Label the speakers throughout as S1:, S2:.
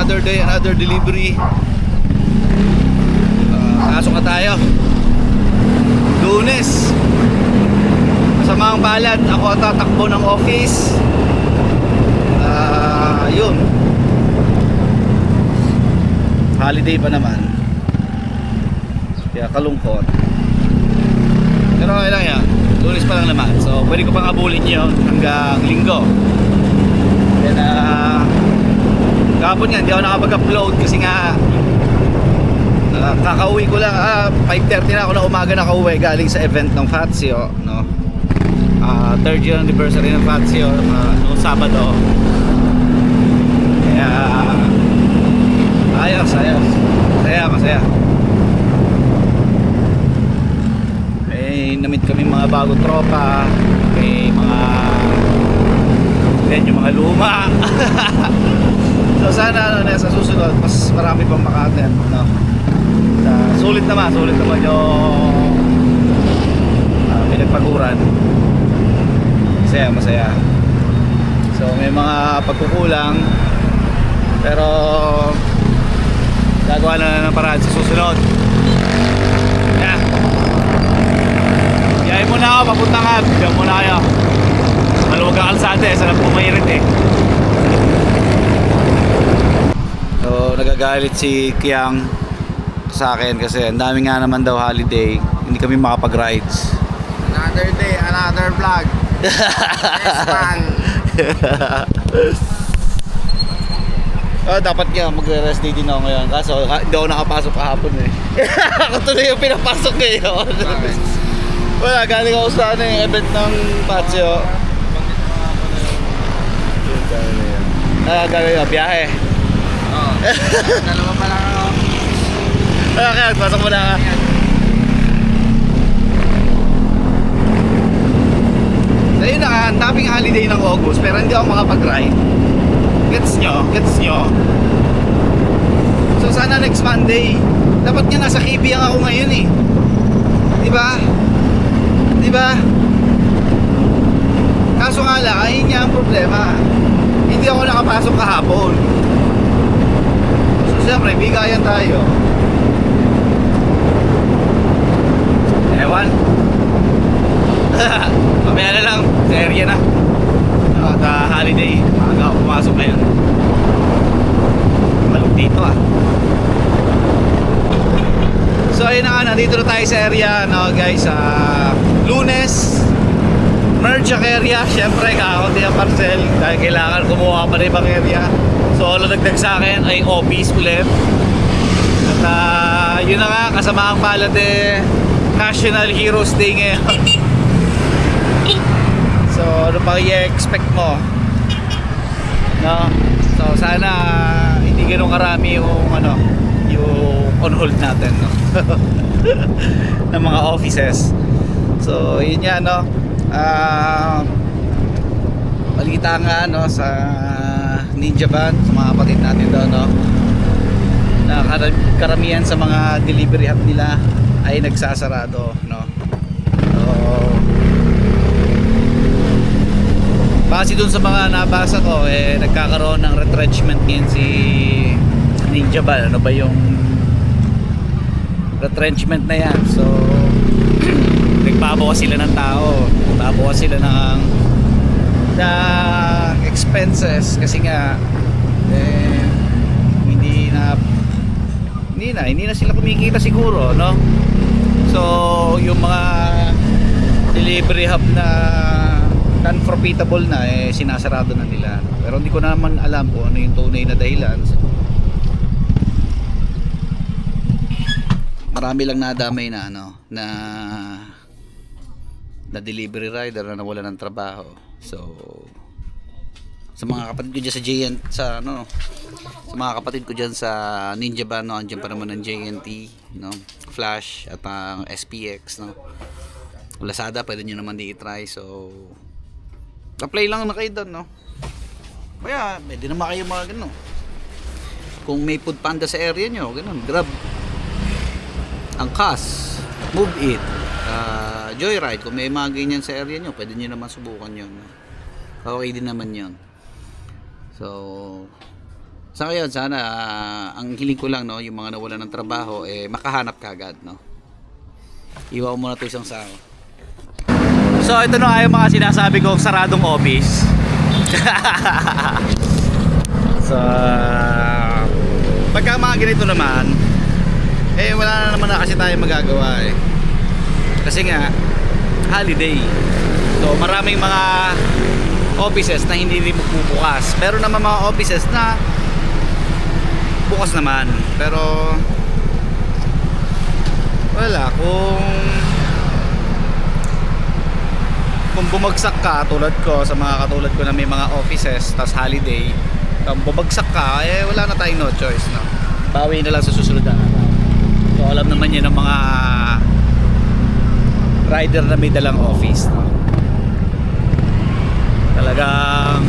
S1: another day, another delivery. Pasok na tayo. Lunes. Masama ang balad. Ako ang tatakbo ng office. Yun. Holiday pa naman. Kaya kalungkot. Pero okay lang yan. Lunes pa lang naman. So pwede ko pang abulin yun hanggang linggo. Then kahapon nga hindi ako nakapag-upload kasi nga kakauwi ko lang. 5:30 na ako na umaga nakauwi galing sa event ng Fazio, no? 3rd year anniversary ng Fazio noong Sabado. Kaya ayos. Masaya. May namit kami mga bagong tropa. May yung mga luma. So sana sa susunod mas marami pang maka-attend, no? Sulit naman yung pinagpaguran. Masaya. So may mga pagkukulang pero gagawa na ng paraan sa susunod. Yayain muna ako, papunta ka. Diyan muna kayo. Maluwag ang kalsada sarap pumahirit So nagagalit si Kiang sa akin kasi ang dami nga naman daw holiday, hindi kami makapag-rides.
S2: Another day, another vlog. Next man.
S1: Dapat nga magre-rest day din ako ngayon kaso hindi ako nakapasok kahapon Ako tuloy yung pinapasok ngayon. Wala, galing ako sa event ng Fazio. Galing ako, biyahe.
S2: Dalawa pa lang ako.
S1: Okay, pasok mo na ka. So yun na, ang daming holiday ng August pero hindi ako makapag-ride. Gets nyo? So sana next Monday. Dapat nga nasa Kibiang ako ngayon Diba? Kaso nga lang, ayun nga ang problema. Hindi ako nakapasok kahapon. So siyempre, bigayan tayo. Ewan. Mamaya na lang, sa area na. Holiday, maaga ako pumasok ngayon. Malog dito So ayun na nga, nandito na tayo sa area, no guys. Lunes, Merchak area. Siyempre, kakaunti ang parcel dahil kailangan kumuha pa rin ibang area. So all nagdag sa akin ay office ulit. At yun na nga, kasama ang palad National Heroes Day ngayon. So ano pa i-expect mo, no? So sana hindi ganun karami yung on hold natin, no? ng mga offices. So yun yan, no? Balita nga, no, sa Ninja Van, sa mga kapatid natin doon, no, na karamihan sa mga delivery hub nila ay nagsasarado, no? So base dun sa mga nabasa ko, nagkakaroon ng retrenchment ngayon si Ninja Van. Ano ba yung retrenchment na yan? So nagbabawas sila ng tao, nagbabawas sila ng expenses kasi nga hindi na sila kumikita siguro, no? So yung mga delivery hub na non-profitable na sinasarado na nila, pero hindi ko naman alam kung ano yung tunay na dahilan. Marami lang nadamay na na delivery rider na nawala ng trabaho. So sa mga kapatid ko dyan sa sa mga kapatid ko dyan sa Ninja Van, no, andyan pa naman ng JNT, no, Flash at ang SPX, no, Lazada, pwede nyo naman di-try. So apply lang na kayo doon, no? Kaya pwede naman kayo mga ganun. Kung may food panda sa area nyo, ganun, Grab, Angkas, Move It, Joyride, kung may mga ganyan sa area nyo, pwede nyo naman subukan yun. Okay din naman yun. So Sa ngayon, sana ang hiling ko lang, no, yung mga nawalan ng trabaho, makahanap kagad, no. Iwan mo na to isang sako. So ito na yung mga sinasabi kong saradong office. So pagka mga ganito naman, wala na naman na kasi tayo magagawa kasi nga holiday. So maraming mga offices na hindi rin bubukas. Meron naman mga offices na bukas naman, pero wala, kung bumagsak ka tulad ko, sa mga katulad ko na may mga offices tas holiday, kung bumagsak ka, wala na tayong no choice, no? Bawi na lang sa susunod na araw. So alam naman yun ng mga rider na may dalang office, no? Talagang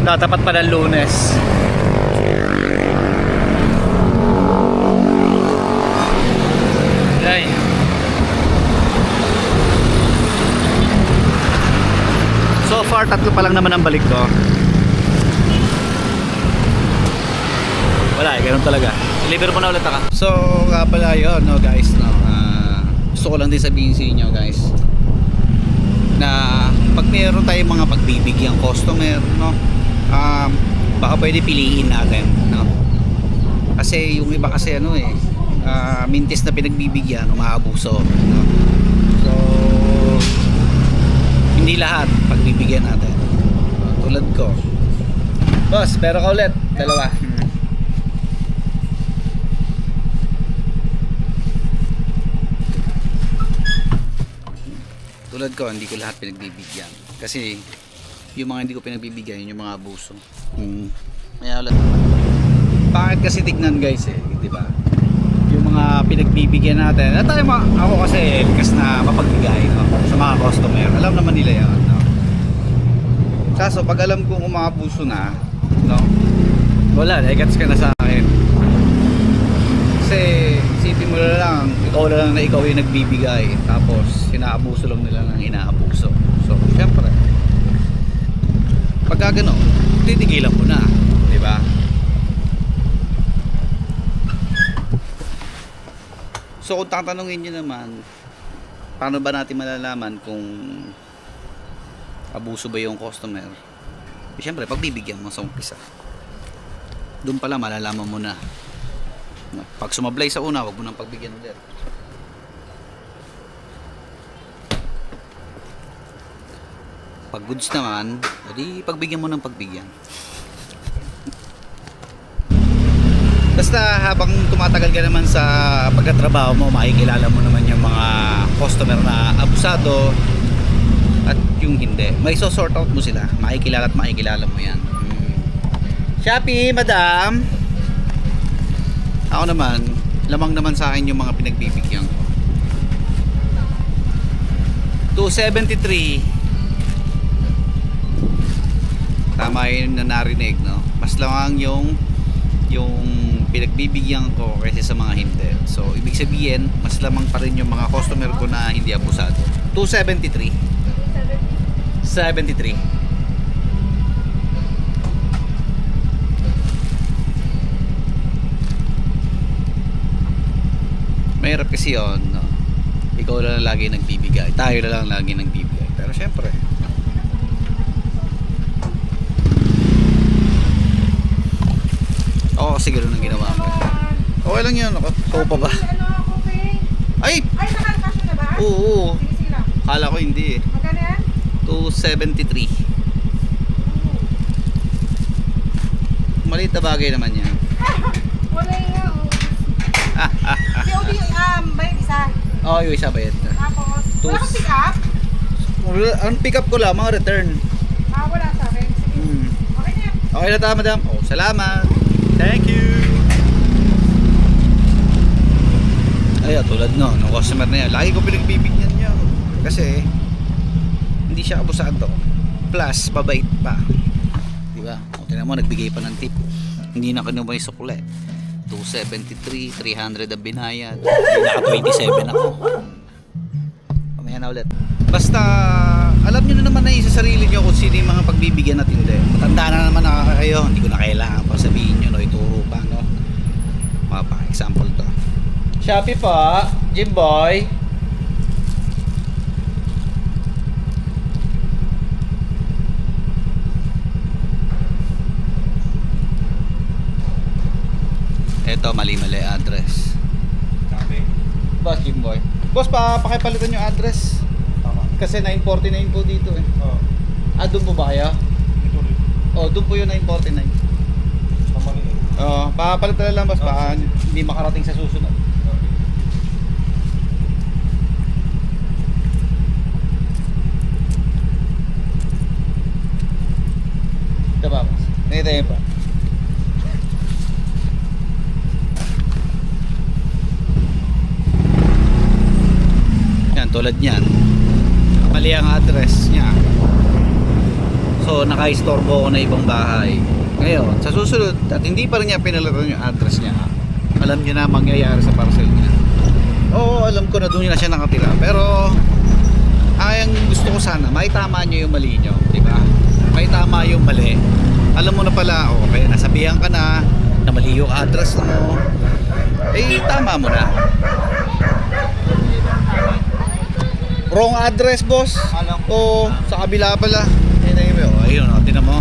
S1: tatapat pa ng Lunes. Ay. So far, 3 pa lang naman ang balik ko. Wala, ganun talaga. Deliver mo na ulit ako. So, nga pala yun, no, guys, no? Gusto ko lang din sabihin sa inyo, guys, na pag mayroon tayong mga pagbibigyang customer, no, baka pwede piliin natin, no? Kasi yung iba kasi mintis na pinagbibigyan, umaabuso, no? So hindi lahat pagbibigyan natin, tulad ko. Boss, pero ka ulit, dalawa. Tulad ko, hindi ko lahat pinagbibigyan kasi yung mga hindi ko pinagbibigyan, yung mga abuso. Kaya ulit, bakit kasi tignan, guys, di ba? Yung mga pinagbibigyan natin, ako kasi likas na mapagbigay, no, sa mga customer. Alam naman nila yan, no? Kaso pag alam kong umaabuso na, no, wala, gets ka na sa akin. Kasi isipin mo na lang, ikaw na ikaw yung nagbibigay, tapos inaabuso lang nila ng inaabuso. So syempre, pagka gano'n, titigilan mo na, di ba? So kung tatanungin nyo naman, paano ba natin malalaman kung abuso ba yung customer? Siyempre, pagbibigyan mo sa umpisa, doon pala malalaman mo na. Pag sumablay sa una, huwag mo nang pagbigyan ulit. Pag goods naman, edi pagbigyan mo ng pagbigyan. Basta habang tumatagal ka naman sa pagtatrabaho mo, makikilala mo naman yung mga customer na abusado at yung hindi. May sort out mo sila, makikilala at makikilala mo yan. Shopee, madam. Ako naman, lamang naman sa akin yung mga pinagbibigyan ko. 273. Tama yun na narinig, no? Mas lamang yung pinagbibigyan ko kasi sa mga hindi. So ibig sabihin, mas lamang pa rin yung mga customer ko na hindi abusado. 273. 73. Mahirap kasi yun, no? Ikaw na lang lagi nagbibigay, tayo na lang lagi nagbibigay, pero syempre ako kasi gano'n ang ginawa ko. Okay lang yun, ikaw pa ba? Ay!
S3: Ay, nakakasya na ba?
S1: Oo.
S3: Sige, sige lang.
S1: Kala ko hindi eh.
S3: Magkano yan?
S1: 273. Maliit na bagay naman yan.
S3: Wala nga, COD, may isa.
S1: Oo, yung isa ba yan?
S3: Tapos,
S1: Tus-
S3: wala kang pick up?
S1: Ang pick up ko lang, mga return.
S3: Wala sa akin. Sige. Okay na yan.
S1: Okay na tayo, madam. Oh, salamat. Thank you. Ay, tulad no, ng customer na yan. Lagi ko pinagbibigyan niya. Kasi, hindi siya abusado. Plus, mabait pa. Diba? O, tingnan mo, nagbigay pa ng tip. Hindi na kinuha yung sukle. 273, 300 ang binayad. Hindi naka 27 ako. Pamaya na ulit. Basta alam nyo na naman na sa sarili nyo kung sino yung mga pagbibigyan at hindi. Matanda na naman na kayo, hindi ko na kailangan pa sabihin nyo, no, ituro pa, no. Example to. Shopee pa, Jimboy. Ito, mali-mali address. Boss Jimboy. Boss, pakipalitan yung address. Kasi 949 po dito eh. Doon po ba kaya? Doon po yung 949. Papalitan na lang boss, hindi makarating sa susunod. Ito ba boss? Ito yun pa. Yan, tulad niyan. Mali ang address niya. So naka-istorbo ko na ibang bahay. Ngayon, sa susunod at hindi pa rin niya pinalitan yung address niya, alam niya na mangyayari sa parcel niya. Oo, alam ko na doon na siya nakatira. Pero ang gusto ko sana, maitama niyo yung mali niyo, di ba? Maitama yung mali. Alam mo na pala, okay, nasabihan ka na mali yung address mo. Tama mo na. Wrong address, boss. Sa kabila pala. Ayun, tingnan mo.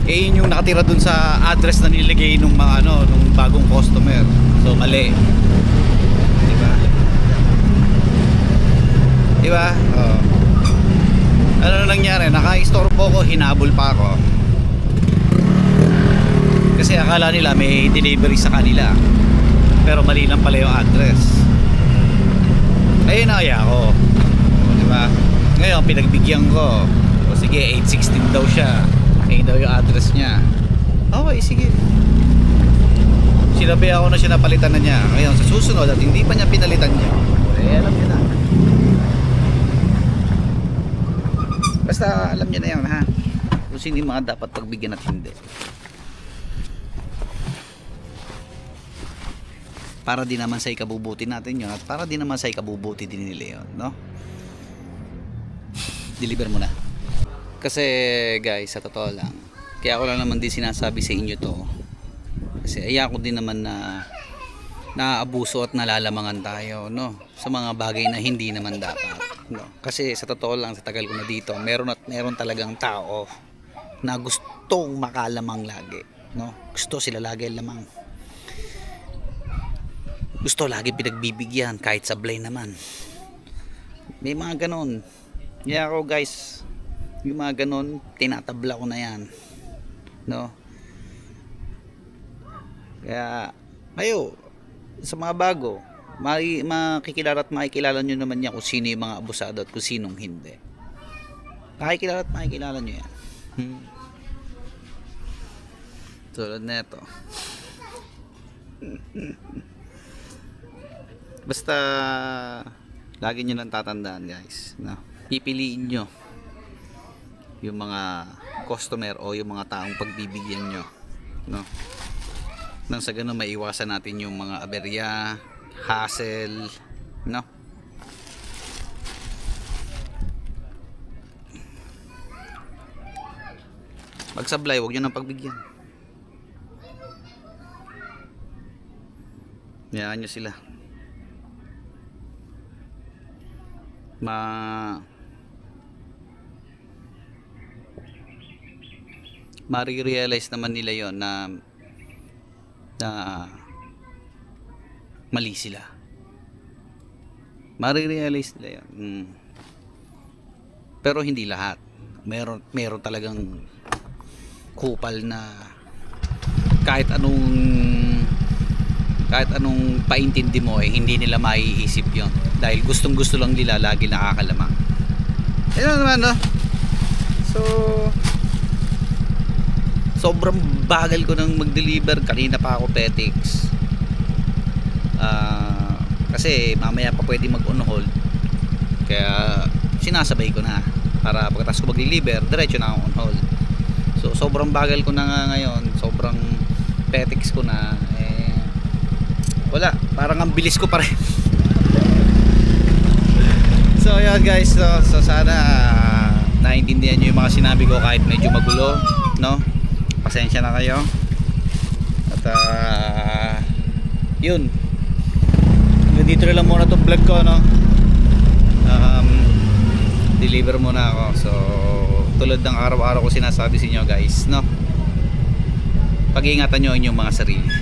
S1: Yun yung nakatira dun sa address na nilagay nung mga nung bagong customer. So mali. Di ba? Ano nangyari? Naka-istorbo ko, hinabol pa ako. Kasi akala nila may delivery sa kanila. Pero mali lang pala yung address. Ayun, nakaya ako. Diba? Ngayon pinagbigyan ko, sige 816 daw siya, ayun daw yung address niya. Okay, sige, sinabi ako na siya, napalitan na niya. Ngayon sa susunod at hindi pa niya pinalitan niya, alam niya na. Basta alam niya na yan, ha, kung sino yung mga dapat pagbigyan at hindi, para din naman sa ikabubuti natin yun, at para din naman sa ikabubuti din nila yun, no? Deliver mo na. Kasi guys, sa totoo lang, kaya ako lang naman din sinasabi sa inyo to, kasi ayaw ko din naman na naabuso at nalalamangan tayo, no, sa mga bagay na hindi naman dapat, no. Kasi sa totoo lang, sa tagal ko na dito, meron talagang tao na gustong makalamang lagi, no. Gusto sila lagi lamang, gusto lagi pinagbibigyan kahit sablay naman. May mga ganon. Kaya ako guys, yung mga ganon, tinatabla ko na yan, no. Kaya kayo sa mga bago, makikilala at makikilala nyo naman yan kung sino yung mga abusado at kung sinong hindi. Makikilala at makikilala nyo yan. Tulad na ito. Basta lagi nyo lang tatandaan guys, no? Pipiliin nyo yung mga customer o yung mga taong pagbibigyan nyo, no? Nang sa ganun maiwasan natin yung mga aberya, hassle, no? Pag sablay, huwag nyo nang pagbigyan. Hayaan nyo sila. Marirealize naman nila yon na mali sila. Marirealize nila yon. Pero hindi lahat. Meron talagang kupal na kahit anong paintindi mo hindi nila maiisip yon, dahil gustong gusto lang nila lagi nakakalamang. Ayun naman, no? So sobrang bagal ko nang mag-deliver. Kanina pa ako petix, kasi mamaya pa pwede mag-on hold, kaya sinasabay ko na para pagkatapos ko mag-deliver diretso na ako on hold. So sobrang bagal ko na nga ngayon, sobrang petix ko na, wala, parang ang bilis ko pa rin. So yun guys, so sana naiintindihan nyo yung mga sinabi ko kahit medyo magulo, no? Pasensya na kayo. At yun, dito na lang muna itong vlog ko, no? Deliver muna ako. So tulad ng araw-araw ko sinasabi sa inyo guys, no? Pag-iingatan nyo ang inyong mga sarili.